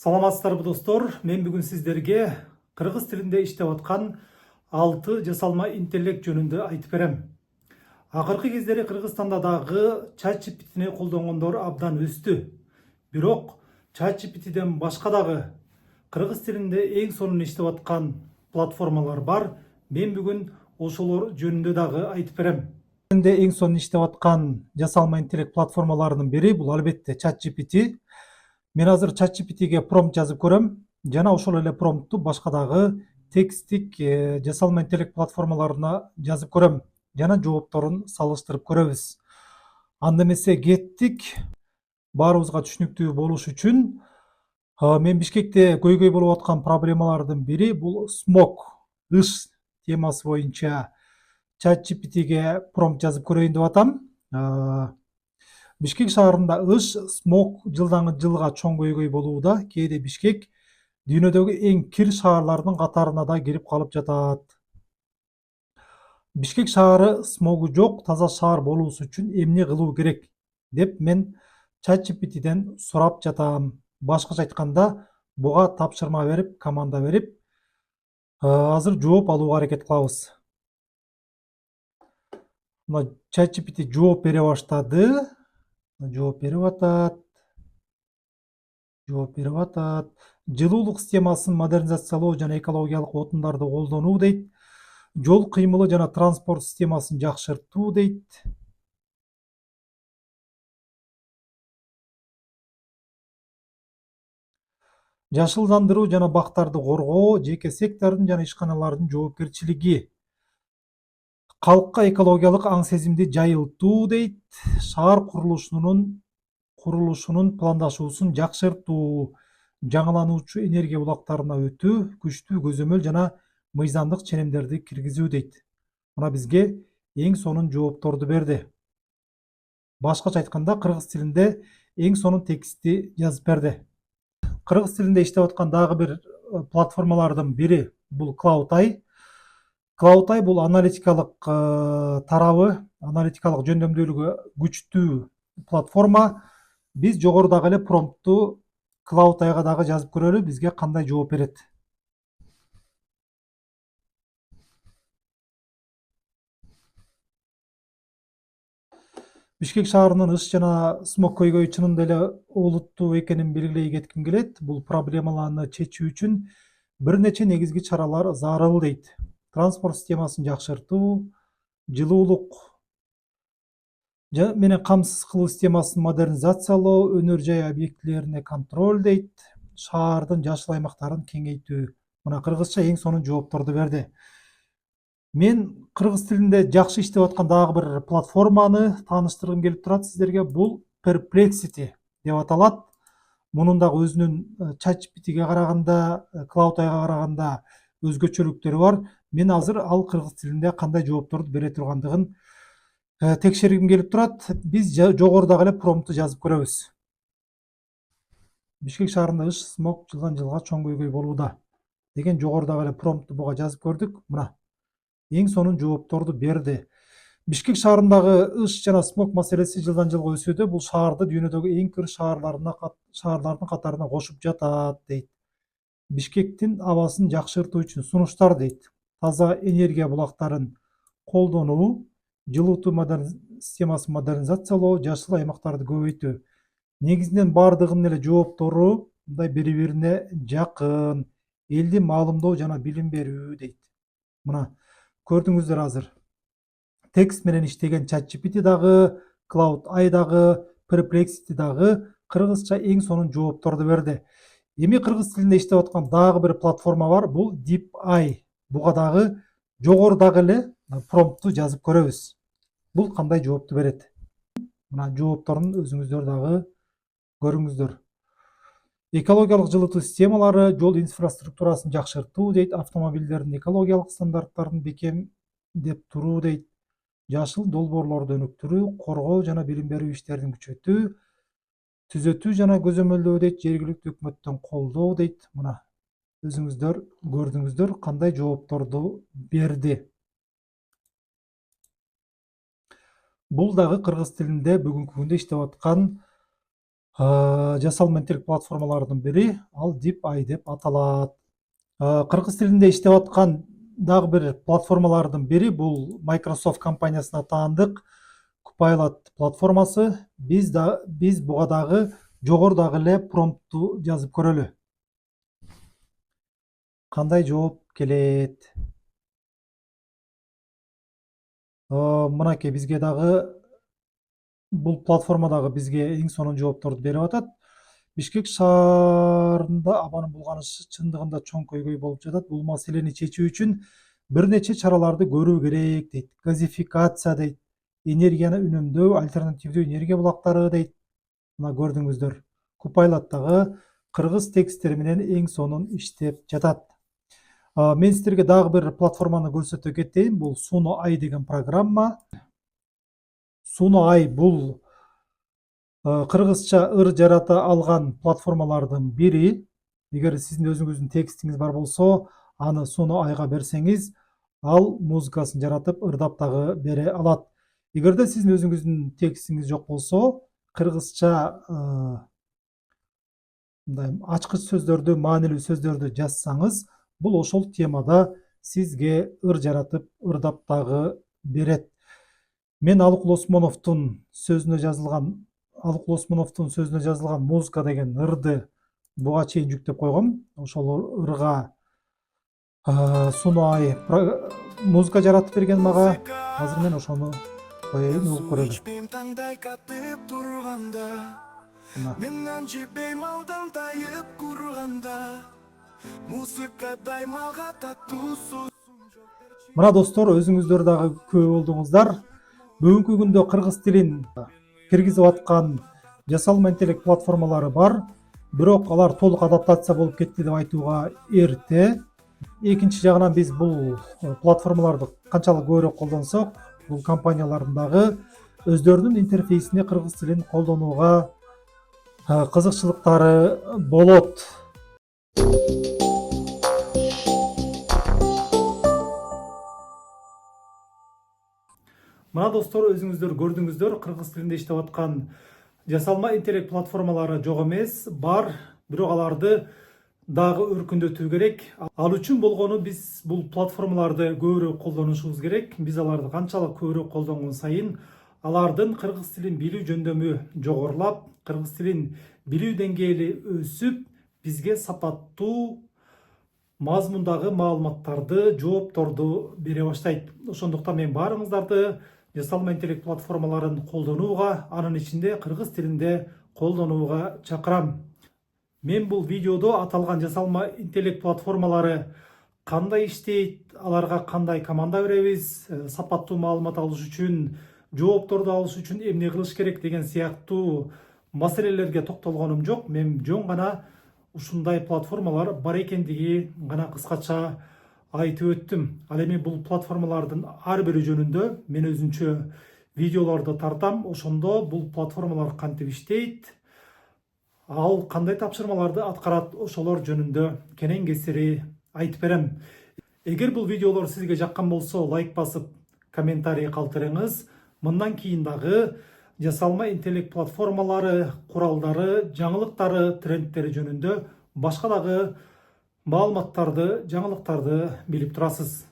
Саламатсыздарбы достор, мен бүгүн сиздерге кыргыз тилинде иштеп аткан 6 жасалма интеллект жөнүндө айтып берем. Акыркы кездери Кыргызстанда дагы ChatGPT'ни колдонгондор абдан өстү. Бирок ChatGPT'ден башка дагы кыргыз тилинде эң сонун иштеп аткан платформалар бар. Мен бүгүн ошолор жөнүндө дагы айтып берем. Эң сонун иштеп аткан жасалма интеллект платформаларынын бири бул албетте ChatGPT. Мен азыр ChatGPT'ге промпт жазып көрөм жана ошол эле промптту башка дагы текстик жасалма интеллект платформаларына жазып көрөм жана жоопторун салыштырып көрөбүз. Анда эмесе кеттик. Баарыбызга түшүнүктүү болуш үчүн мен Бишкекте көйгөй болуп аткан проблемалардын бири бул смог, ыш темасы боюнча ChatGPT'ге промпт жазып көрөйүн деп атам. Бишкек шаарында ыш, смог жылдан жылга чоң көйгөй болууда. Кээде Бишкек дүйнөдөгү эң кир шаарлардын катарына да кирип калып жатат. Бишкек шаары смогу жок, таза шаар болуусу үчүн эмне кылуу керек деп мен ChatGPT'ден сурап жатам. Башкача айтканда, буга тапшырма берип, команда берип, азыр жооп алууга аракет кылабыз. Мына ChatGPT жооп бере баштады. Жооп берип атат. Жылуулук системасын модернизациялоо жана экологиялык отундарды колдонуу дейт. Жол кыймылы жана транспорт системасын жакшыртуу дейт. Жашылдандыруу жана бактарды коргоо, жеке сектордун жана ишканалардын жоопкерчилиги. Калкка экологиялык аң сезимди жайылтуу дейт. Шаар курулушунун пландашуусун жакшыртуу, жаңылануучу энергия булактарына өтүү, күчтүү көзөмөл жана мыйзамдык ченемдерди киргизүү дейт. Мына бизге эң сонун жоопторду берди. Башкача айтканда, кыргыз тилинде эң сонун текстти жазып берди. Кыргыз тилинде иштеп аткан дагы бир платформалардын бири бул CloudAI. CloudAI бул аналитикалык тарабы, аналитикалык жөндөмдүүлүгү күчтүү платформа. Биз жогорудагы эле промптту CloudAIга дагы жазып көрөлү, бизге кандай жооп берет. Бишкек шаарынын ыш жана смог көйгөйү чынында эле олуттуу экенин белгилей кетким келет. Бул проблемаларды чечүү үчүн бир нече негизги чаралар зарыл дейт. Транспорт системасын жакшыртуу, жылуулук менен камсыз кылуу системасын модернизациялоо, өнөр жай объектилерине контроль дейт. Шаардын жашыл аймактарын кеңейтүү. Мына кыргызча эң сонун жоопторду берди. Мен кыргыз тилинде жакшы иштеп аткан дагы бир платформаны тааныштыргым келип турат сиздерге. Бул Perplexity деп аталат. Мунун дагы өзүнүн ChatGPT'ге караганда, CloudAIга караганда өзгөчөлүктөрү бар. Мен азыр ал кыргыз тилинде кандай жоопторду бере тургандыгын текшергим келип турат. Биз жогорудагы эле промптту жазып көрөбүз. Бишкек шаарында ыш, смог жылдан жылга чоң көйгөй болууда деген жогорудагы эле промптту буга жазып көрдүк. Мына эң сонун жоопторду берди. Бишкек шаарындагы ыш жана смог маселеси жылдан жылга өсүүдө. Бул шаарды дүйнөдөгү эң кыр шаарлардын катарына кошуп жатат дейт. Бишкектин абасын жакшыртуу үчүн сунуштар дейт. Таза энергия булактарын колдонуу, жылытуу системасын модернизациялоо, жашыл аймактарды көбөйтүү. Негизинен баардыгынын эле жооптору мындай бири-бирине жакын. Элди маалымдоо жана билим берүү дейт. Мына көрдүңүздөр азыр. Текст менен иштеген ChatGPT дагы, CloudAI дагы, Perplexity дагы кыргызча эң сонун жоопторду берди. Эми кыргыз тилинде иштеп аткан дагы бир платформа бар. Бул DeepAI. Буга дагы жогорудагы эле промптту жазып көрөбүз. Бул кандай жоопту берет? Мына жоопторун өзүңүздөр дагы көрүңүздөр. Экологиялык жылытуу системалары, жол инфраструктурасын жакшыртуу дейт. Автомобилдердин экологиялык стандарттарын бекемдеп туруу дейт. Жашыл долбоорлорду өнүктүрүү, коргоо жана билим берүү иштерин күчөтүү, түзөтүү жана көзөмөлдөө дейт. Жергиликтүү өкмөттөн колдоо дейт. Мына өзүңүздөр көрдүңүздөр кандай жоопторду берди. Бул дагы кыргыз тилинде бүгүнкү күндө иштеп аткан жасалма интеллект платформаларынын бири ал DeepAI деп аталат. Кыргыз тилинде иштеп аткан дагы бир платформалардын бири бул Microsoft компаниясына таандык Copilot платформасы. Биз буга дагы жогорудагы эле промптту жазып көрөлү. Кандай жооп келет? Мынакей бизге дагы бул платформадагы бизге эң сонун жоопторду берип атат. Бишкек шаарында абанын булганышы чындыгында чоң көйгөй болуп жатат. Бул маселени чечүү үчүн бир нече чараларды көрүү керек дейт. Газификация дейт, энергияны үнөмдөө, альтернативдүү энергия булактары дейт. Мына көрдүңүздөр. Copilot'тагы кыргыз текстери менен эң сонун иштеп жатат. Мен сиздерге дагы бир платформаны көрсөтө кетейин. Бул Suno AI деген программа. Suno AI бул кыргызча ыр жарата алган платформалардын бири. Эгер сиздин өзүңүздүн текстиңиз бар болсо, аны Suno AIга берсеңиз, ал музыкасын жаратып, ырдап дагы бере алат. Эгерде сиздин өзүңүздүн текстиңиз жок болсо, кыргызча мындай ачкыч сөздөрдү, маанилүү сөздөрдү жазсаңыз, бул ошол темада сизге ыр жаратып, ырдап дагы берет. Мен Алык Лосмоновдун сөзүнө жазылган музыка деген ырды буга чейин жүктөп койгом. Ошол ырга Suno AI музыка жаратып берген мага. Азыр мен ошону коеюн, угуп көрөлү. Менден жибейм алдым тайып курганда. Музыка даймага таттуу сөз. Мына достор, өзүңүздөр дагы күбө болдуңуздар. Бүгүнкү күндө кыргыз тилин киргизип аткан жасалма интеллект платформалары бар, бирок алар толук адаптация болуп кетти деп айтууга эрте. Экинчи жагынан биз бул платформаларды канчалык көбүрөөк колдонсок, бул компаниялардын дагы өздөрүнүн интерфейсине кыргыз тилин колдонууга кызыкчылыктары болот. Мына достор, өзүңүздөр көрдүңүздөр, кыргыз тилинде иштеп аткан жасалма интеллект платформалары жок эмес, бар, бирок аларды дагы өркүндөтүү керек. Ал үчүн болгону биз бул платформаларды көбүрөөк колдонушубуз керек. Биз аларды канчалык көбүрөөк колдонгон сайын алардын кыргыз тилин билүү жөндөмү жогорулап, кыргыз тилин билүү деңгээли өсүп, бизге сапаттуу мазмундагы маалыматтарды, жоопторду бере баштайт. Ошондуктан мен баарыңыздарды жасалма интеллект платформаларын колдонууга, анын ичинде кыргыз тилинде колдонууга чакырам. Мен бул видеодо аталган жасалма интеллект платформалары кандай иштейт, аларга кандай команда беребиз, сапаттуу маалымат алыш үчүн, жоопторду алыш үчүн эмне кылыш керек деген сыяктуу маселелерге токтолгонум жок. Мен жөн гана ушундай платформалар бар экендиги гана кыскача айтып өттүм. Ал эми бул платформалардын ар бири жөнүндө мен өзүнчө видеолорду тартам. Ошондо бул платформалар кантип иштейт, ал кандай тапшырмаларды аткарат, ошолор жөнүндө кенен кесири айтып берем. Эгер бул видеолор сизге жаккан болсо, лайк басып, комментарий калтырыңыз. Мындан кийин дагы жасалма интеллект платформалары, куралдары, жаңылыктары, трендтери жөнүндө башка дагы маалыматтарды, жаңылыктарды билип турасыз.